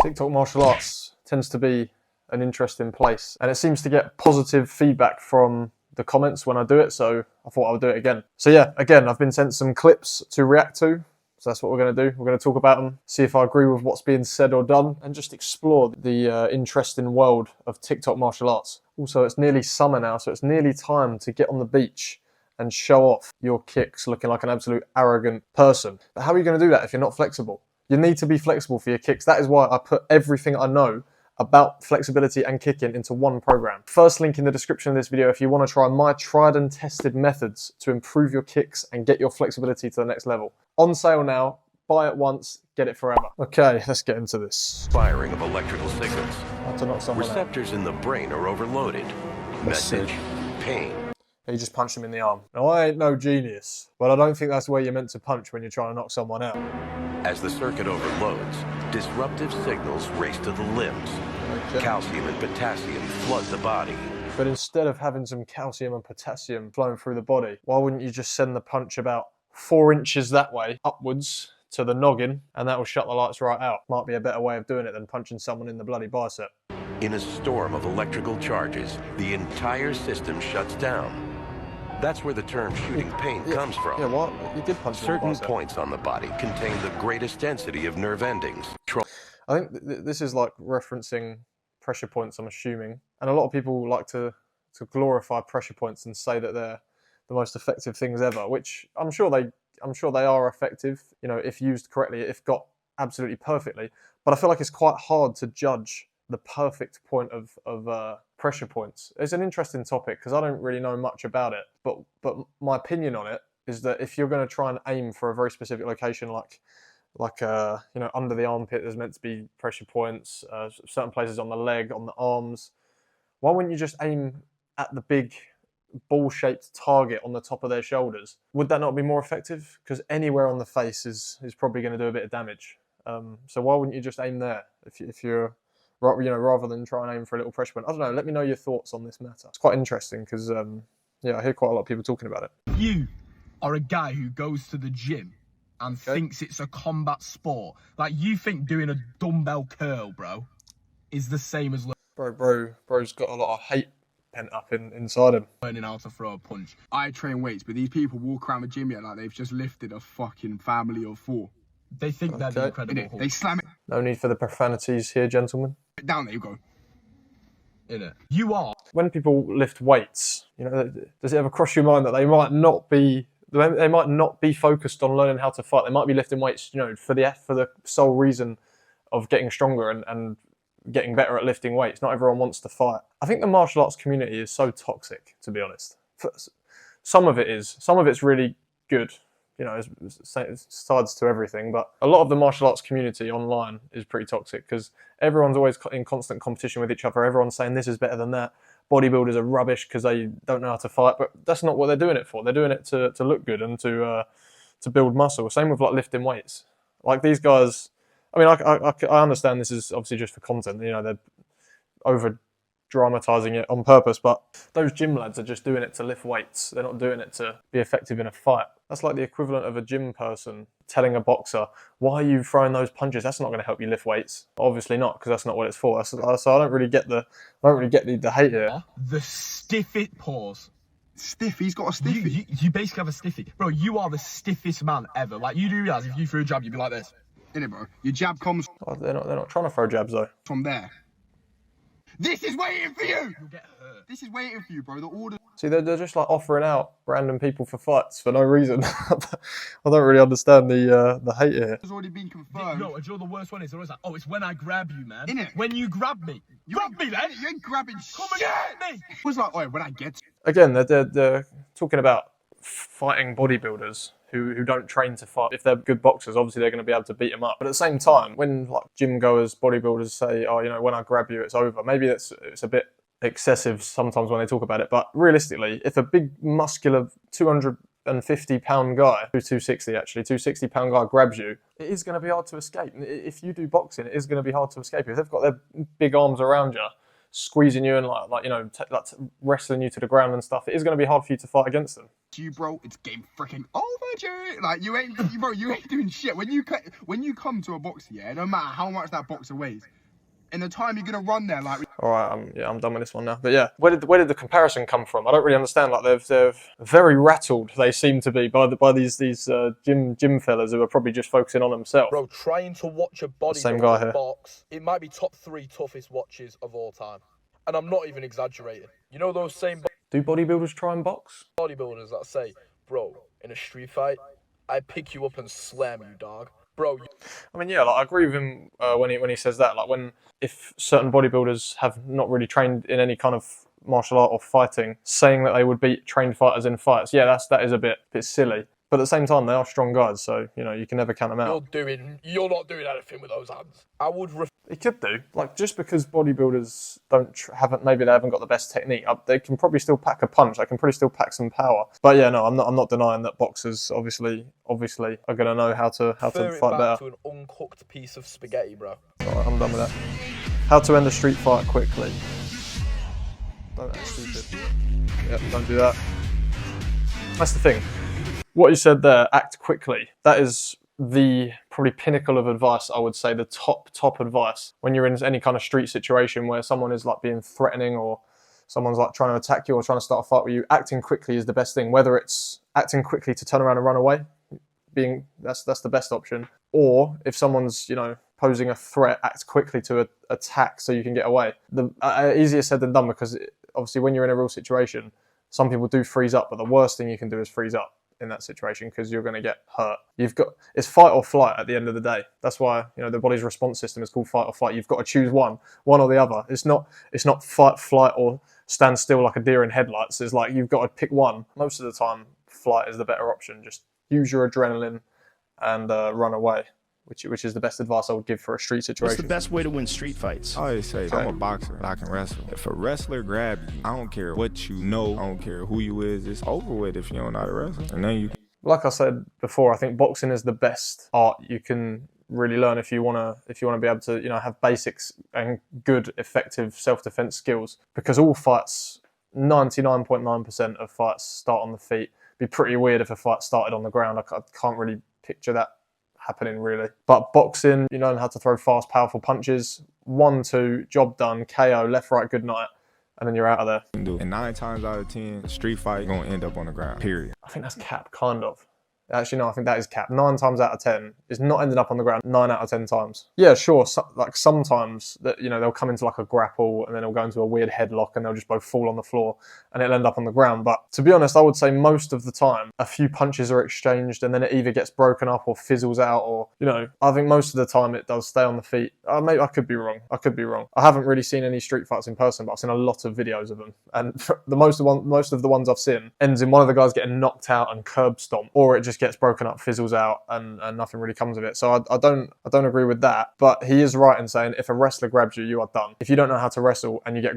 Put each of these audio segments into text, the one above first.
TikTok martial arts tends to be an interesting place, and it seems to get positive feedback from the comments when I do it, so I thought I would do it again. So yeah, again, I've been sent some clips to react to, so that's what we're going to do. We're going to talk about them, see if I agree with what's being said or done, and just explore the interesting world of TikTok martial arts. Also, it's nearly summer now, so it's nearly time to get on the beach and show off your kicks looking like an absolute arrogant person. But how are you going to do that if you're not flexible? You need to be flexible for your kicks. That is why I put everything I know about flexibility and kicking into one program. First link in the description of this video if you want to try my tried and tested methods to improve your kicks and get your flexibility to the next level. On sale now, buy it once, get it forever. Okay, let's get into this. Firing of electrical signals. To knock someone Receptors out. in the brain are overloaded. Message, pain. You just punch him in the arm. Now, I ain't no genius, but I don't think that's where you're meant to punch when you're trying to knock someone out. As the circuit overloads, disruptive signals race to the limbs. Okay. Calcium and potassium flood the body. But instead of having some calcium and potassium flowing through the body, why wouldn't you just send the punch about 4 inches that way, upwards to the noggin, and that will shut the lights right out? Might be a better way of doing it than punching someone in the bloody bicep. In a storm of electrical charges, the entire system shuts down. That's where the term shooting pain comes from. Yeah, what? You did punch Certain points on the body contain the greatest density of nerve endings. I think this is like referencing pressure points, I'm assuming. And a lot of people like to glorify pressure points and say that they're the most effective things ever, which I'm sure they are effective, you know, if used correctly, if got absolutely perfectly. But I feel like it's quite hard to judge the perfect point of pressure points. It's an interesting topic because I don't really know much about it, but my opinion on it is that if you're going to try and aim for a very specific location, like you know, under the armpit, there's meant to be pressure points. Certain places on the leg, on the arms. Why wouldn't you just aim at the big ball-shaped target on the top of their shoulders? Would that not be more effective? Because anywhere on the face is probably going to do a bit of damage. So why wouldn't you just aim there if you're, you know, rather than try and aim for a little pressure point? I don't know. Let me know your thoughts on this matter. It's quite interesting because yeah, I hear quite a lot of people talking about it. You are a guy who goes to the gym and thinks it's a combat sport. Like, you think doing a dumbbell curl, bro, is the same as Bro's got a lot of hate pent up inside him. learning how to throw a punch. I train weights, but these people walk around the gym here like they've just lifted a fucking family of 4. They think they're the incredible. They slam it. No need for the profanities here, gentlemen. Down there you go. Innit? You are. When people lift weights, you know, does it ever cross your mind that they might not be focused on learning how to fight? They might be lifting weights, you know, for the sole reason of getting stronger and getting better at lifting weights. Not everyone wants to fight. I think the martial arts community is so toxic, to be honest. Some of it is. Some of it's really good. You know, it's sides to everything, but a lot of the martial arts community online is pretty toxic because everyone's always in constant competition with each other. Everyone's saying this is better than that. Bodybuilders are rubbish because they don't know how to fight, but that's not what they're doing it for. They're doing it to look good and to build muscle. Same with like lifting weights. Like these guys, I mean, I understand this is obviously just for content. You know, they're over dramatizing it on purpose, but those gym lads are just doing it to lift weights. They're not doing it to be effective in a fight. That's like the equivalent of a gym person telling a boxer, why are you throwing those punches? That's not going to help you lift weights. Obviously not, because that's not what it's for. So I don't really get the hate here. The stiffest pause. Stiff, he's got a stiffy. You basically have a stiffy. Bro, you are the stiffest man ever. Like, you do realize if you threw a jab, you'd be like this. Innit, bro? Your jab comes Oh, they're not trying to throw jabs though. from there. This is waiting for you! You'll get hurt. This is waiting for you, bro. The order. See, they're just like offering out random people for fights for no reason. I don't really understand the hate here. Has already been confirmed. No, and you know the worst one is? They're always like, oh, it's when I grab you, man. Innit? When you grab me. Grab me, then! You ain't grabbing Come and shit! grab me! It was like, oh, when I get Again, they're talking about fighting bodybuilders who don't train to fight. If they're good boxers, obviously they're going to be able to beat them up. But at the same time, when like gym goers, bodybuilders say, oh, you know, when I grab you, it's over. Maybe it's a bit excessive sometimes when they talk about it. But realistically, if a big muscular 250-pound guy, 260 actually, 260-pound guy grabs you, it is going to be hard to escape. If you do boxing, it is going to be hard to escape. If they've got their big arms around you, squeezing you and like you know, wrestling you to the ground and stuff, it is going to be hard for you to fight against them. You, bro, it's game freaking over, Jerry. Like, you ain't doing shit. When you come to a boxer, yeah, no matter how much that boxer weighs, in the time you're gonna run there, like. All right, I'm done with this one now. But yeah, where did the comparison come from? I don't really understand. Like they're very rattled. They seem to be by these gym fellas who are probably just focusing on themselves. Bro, trying to watch a Same guy here. bodybuilder box, it might be top 3 toughest watches of all time. And I'm not even exaggerating. You know those same Do bodybuilders try and box? bodybuilders that say, bro, in a street fight, I pick you up and slam you, dog. Bro, I mean, yeah, like I agree with him when he says that. Like if certain bodybuilders have not really trained in any kind of martial art or fighting, saying that they would beat trained fighters in fights, yeah, that is a bit silly. But at the same time, they are strong guys, so you know you can never count them out. you're not doing anything with those hands. I would. It could do. Like just because bodybuilders maybe they haven't got the best technique, they can probably still pack a punch. They can probably still pack some power. But yeah, no, I'm not denying that boxers obviously are going to know how to fight better. To an uncooked piece of spaghetti, bro. Alright, I'm done with that. How to end a street fight quickly. Don't act stupid. Yep, don't do that. That's the thing. What you said there, act quickly. That is the probably pinnacle of advice, I would say, the top advice when you're in any kind of street situation where someone is like being threatening or someone's like trying to attack you or trying to start a fight with you. Acting quickly is the best thing, whether it's acting quickly to turn around and run away, that's the best option, or if someone's, you know, posing a threat, act quickly to attack so you can get away. Easier said than done, because obviously when you're in a real situation, some people do freeze up, but the worst thing you can do is freeze up in that situation because you're going to get hurt. It's fight or flight at the end of the day. That's why, you know, the body's response system is called fight or flight. You've got to choose one or the other. It's not fight, flight, or stand still like a deer in headlights. It's like you've got to pick one. Most of the time, flight is the better option. Just use your adrenaline and run away, which is the best advice I would give for a street situation. What's the best way to win street fights? I always say, I'm a boxer, I can wrestle. If a wrestler grabs you, I don't care what you know, I don't care who you is, it's over with if you don't know how to wrestle. And then you... Like I said before, I think boxing is the best art you can really learn if you wanna be able to, you know, have basics and good, effective self-defense skills. Because all fights, 99.9% of fights start on the feet. It'd be pretty weird if a fight started on the ground. I can't really picture that happening really. But boxing, you learn how to throw fast, powerful punches. 1, 2, job done, KO, left, right, good night. And then you're out of there. And 9 times out of 10, street fight, you're going to end up on the ground, period. I think that's cap, kind of. Actually, no, I think that is cap. 9 times out of 10 is not ending up on the ground 9 out of 10 times. Yeah, sure. Like sometimes that, you know, they'll come into like a grapple and then they'll go into a weird headlock and they'll just both fall on the floor and it'll end up on the ground. But to be honest, I would say most of the time a few punches are exchanged and then it either gets broken up or fizzles out, or, you know, I think most of the time it does stay on the feet. Maybe I could be wrong. I haven't really seen any street fights in person, but I've seen a lot of videos of them. And most of the ones I've seen ends in one of the guys getting knocked out and curb stomped, or it just gets broken up, fizzles out, and nothing really comes of it. So I don't agree with that. But he is right in saying if a wrestler grabs you, you are done. If you don't know how to wrestle and you get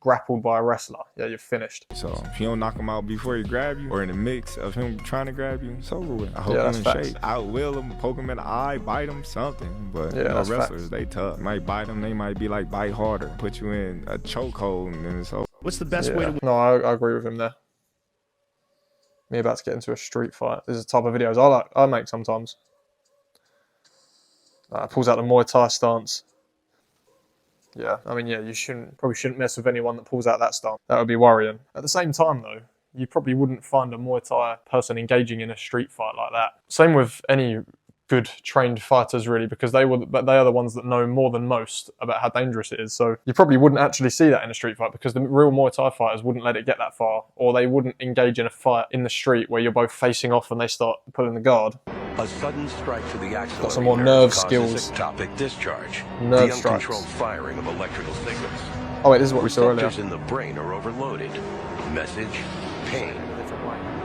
grappled by a wrestler, yeah, you're finished. So if you don't knock him out before he grab you, or in the mix of him trying to grab you, it's over with. I hope yeah, him in facts. shape. Outwill him, poke him in the eye, bite him, something. But yeah, you know, wrestlers, facts. they tough. You might bite them, they might be like bite harder, put you in a chokehold, and then it's over. What's the best way to win? No, I agree with him there. Me about to get into a street fight. This is the type of videos I make sometimes. Pulls out the Muay Thai stance. Yeah, I mean, yeah, you probably shouldn't mess with anyone that pulls out that stance. That would be worrying. At the same time, though, you probably wouldn't find a Muay Thai person engaging in a street fight like that. Same with any good trained fighters, really, because they are the ones that know more than most about how dangerous it is. So you probably wouldn't actually see that in a street fight, because the real Muay Thai fighters wouldn't let it get that far, or they wouldn't engage in a fight in the street where you're both facing off and they start pulling the guard. A sudden strike to the axillary Got some more nerve causes skills. ectopic discharge, Nerve the strikes. uncontrolled firing of electrical signals. Oh wait, this is what we saw earlier. Receptors in the brain are overloaded. Message, pain.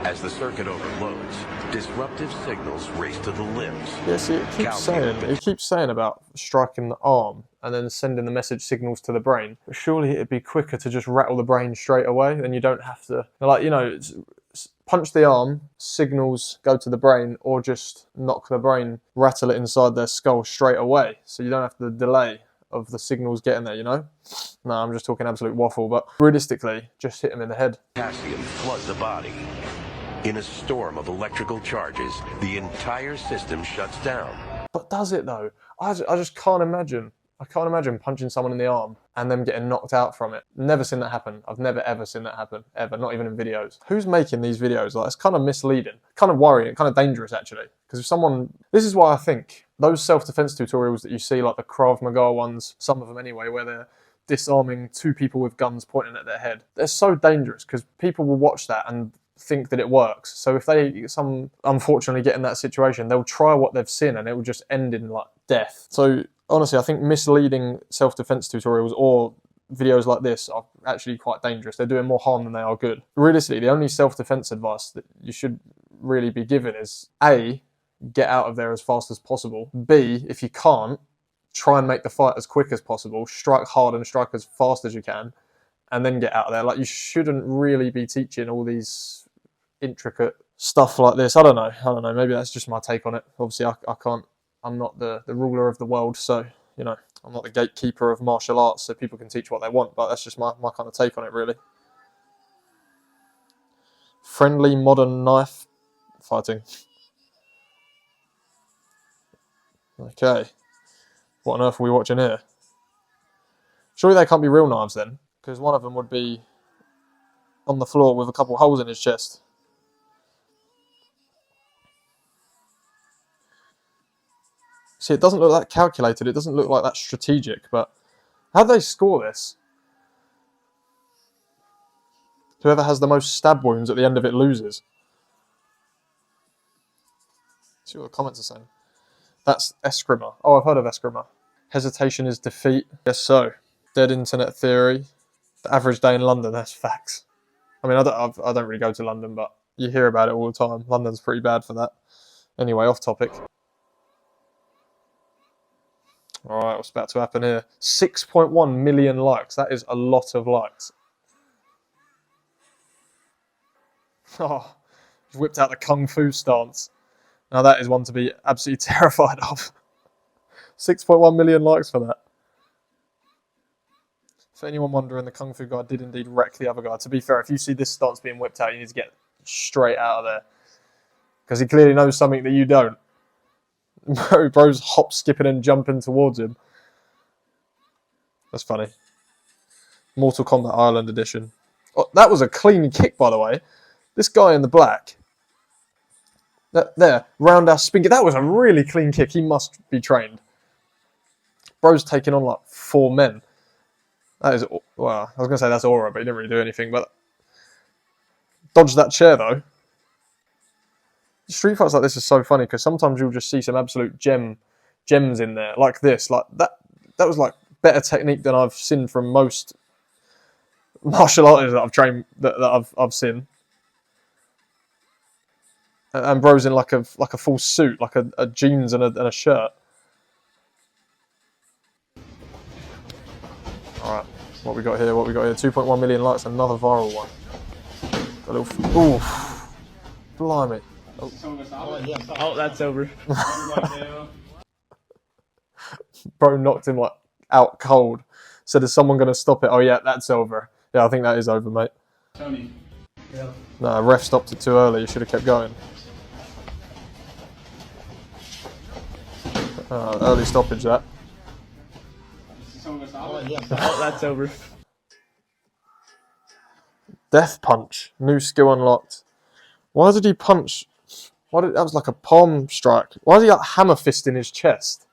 As the circuit overloads, disruptive signals race to the limbs. Yeah, see, it keeps saying about striking the arm and then sending the message signals to the brain. But surely it'd be quicker to just rattle the brain straight away, and you don't have to, like, you know, punch the arm, signals go to the brain, or just knock the brain, rattle it inside their skull straight away, so you don't have the delay of the signals getting there, you know? No, I'm just talking absolute waffle, but realistically, just hit them in the head. Potassium floods the body. In a storm of electrical charges, the entire system shuts down. But does it though? I just can't imagine. I can't imagine punching someone in the arm and them getting knocked out from it. Never seen that happen. I've never ever seen that happen, ever, not even in videos. Who's making these videos? Like, it's kind of misleading, kind of worrying, kind of dangerous actually. Because if someone, this is why I think those self-defense tutorials that you see, like the Krav Maga ones, some of them anyway, where they're disarming two people with guns pointing at their head, they're so dangerous because people will watch that and think that it works. So if they unfortunately get in that situation, they'll try what they've seen and it will just end in like death. So honestly, I think misleading self-defense tutorials or videos like this are actually quite dangerous. They're doing more harm than they are good. Realistically, the only self-defense advice that you should really be given is A, get out of there as fast as possible. B, if you can't, try and make the fight as quick as possible. Strike hard and strike as fast as you can, and then get out of there. Like, you shouldn't really be teaching all these intricate stuff like this. I don't know. Maybe that's just my take on it. Obviously, I can't. I'm not the ruler of the world, so, you know, I'm not the gatekeeper of martial arts, so people can teach what they want, but that's just my kind of take on it, really. Friendly modern knife fighting. Okay. What on earth are we watching here? Surely they can't be real knives then, because one of them would be on the floor with a couple holes in his chest. See, it doesn't look that calculated, it doesn't look like that strategic, but how do they score this? Whoever has the most stab wounds at the end of it loses. See what the comments are saying. That's Eskrima. Oh, I've heard of Eskrima. Hesitation is defeat. Yes, so. Dead internet theory. The average day in London, that's facts. I mean, I don't really go to London, but you hear about it all the time. London's pretty bad for that. Anyway, off topic. Alright, what's about to happen here? 6.1 million likes. That is a lot of likes. Oh, whipped out the Kung Fu stance. Now that is one to be absolutely terrified of. 6.1 million likes for that. For anyone wondering, the Kung Fu guy did indeed wreck the other guy. To be fair, if you see this stance being whipped out, you need to get straight out of there. Because he clearly knows something that you don't. Bro's hop, skipping and jumping towards him. That's funny. Mortal Kombat Ireland edition. Oh, that was a clean kick, by the way. This guy in the black. There, roundhouse spin kick. That was a really clean kick. He must be trained. Bro's taking on like 4 men. That is, well, I was going to say that's aura, but he didn't really do anything. But dodged that chair though. Street fights like this is so funny because sometimes you'll just see some absolute gems in there, like this, like that. That was like better technique than I've seen from most martial artists that I've trained, that I've seen. And bro's in like a full suit, like a jeans and a shirt. All right, what we got here? 2.1 million likes, another viral one. A little, ooh, blimey. Oh, that's over. Bro knocked him like out cold. Said, is someone going to stop it? Oh yeah, that's over. Yeah, I think that is over, mate. Tony. Yeah. No, ref stopped it too early. You should have kept going. Early stoppage, that. Oh, that's over. Death punch. New skill unlocked. Why did he punch? That was like a palm strike. Why is he like hammer fist in his chest?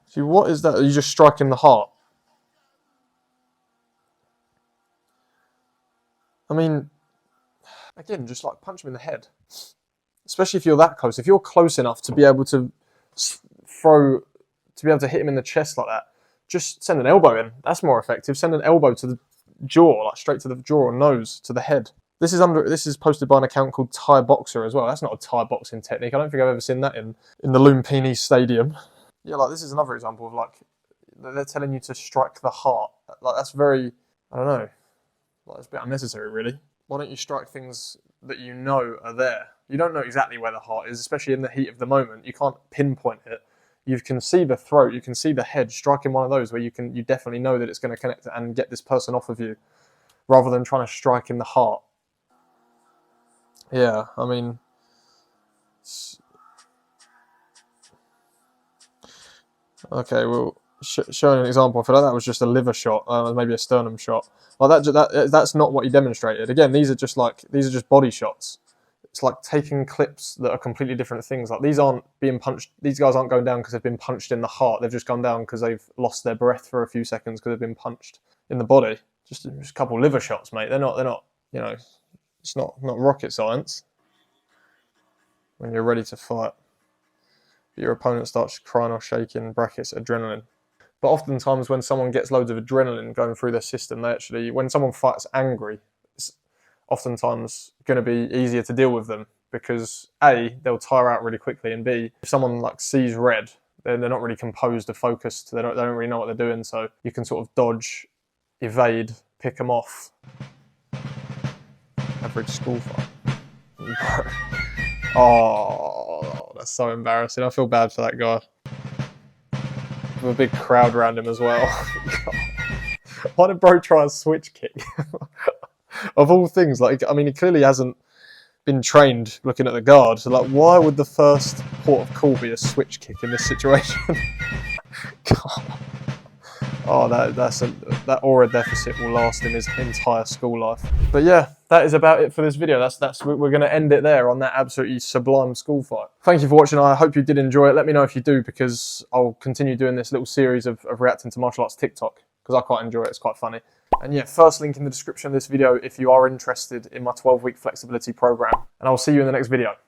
See, what is that? Are you just striking the heart? I mean, again, just like punch him in the head. Especially if you're that close. If you're close enough to be able to hit him in the chest like that, just send an elbow in. That's more effective. Send an elbow to the jaw, like straight to the jaw or nose, to the head. This is posted by an account called Thai Boxer as well. That's not a Thai boxing technique. I don't think I've ever seen that in the Lumpini Stadium. Yeah, like this is another example of like they're telling you to strike the heart. Like that's very, I don't know. Like it's a bit unnecessary, really. Why don't you strike things that you know are there? You don't know exactly where the heart is, especially in the heat of the moment. You can't pinpoint it. you can see the throat, you can see the head, striking one of those where you definitely know that it's going to connect and get this person off of you, rather than trying to strike in the heart. Yeah, I mean, okay, well, showing an example, I feel like that was just a liver shot, maybe a sternum shot. Like that's not what he demonstrated. Again, these are just body shots. It's like taking clips that are completely different things. Like these aren't being punched. These guys aren't going down because they've been punched in the heart. They've just gone down because they've lost their breath for a few seconds because they've been punched in the body. Just a couple liver shots, mate. They're not. You know, it's not rocket science. When you're ready to fight, but your opponent starts crying or shaking, brackets adrenaline. But oftentimes when someone gets loads of adrenaline going through their system, when someone fights angry, it's oftentimes going to be easier to deal with them because A, they'll tire out really quickly, and B, if someone like sees red, they're not really composed or focused, they don't really know what they're doing, so you can sort of dodge, evade, pick them off. Average school fight. Oh, that's so embarrassing. I feel bad for that guy. With a big crowd around him as well. Why did bro try a switch kick? Of all things, like, I mean, he clearly hasn't been trained looking at the guard, so like, why would the first port of call be a switch kick in this situation? God. Oh, that aura deficit will last him his entire school life. But yeah, that is about it for this video. We're going to end it there on that absolutely sublime school fight. Thank you for watching. I hope you did enjoy it. Let me know if you do, because I'll continue doing this little series of reacting to martial arts TikTok, because I quite enjoy it. It's quite funny. And yeah, first link in the description of this video if you are interested in my 12-week flexibility program. And I'll see you in the next video.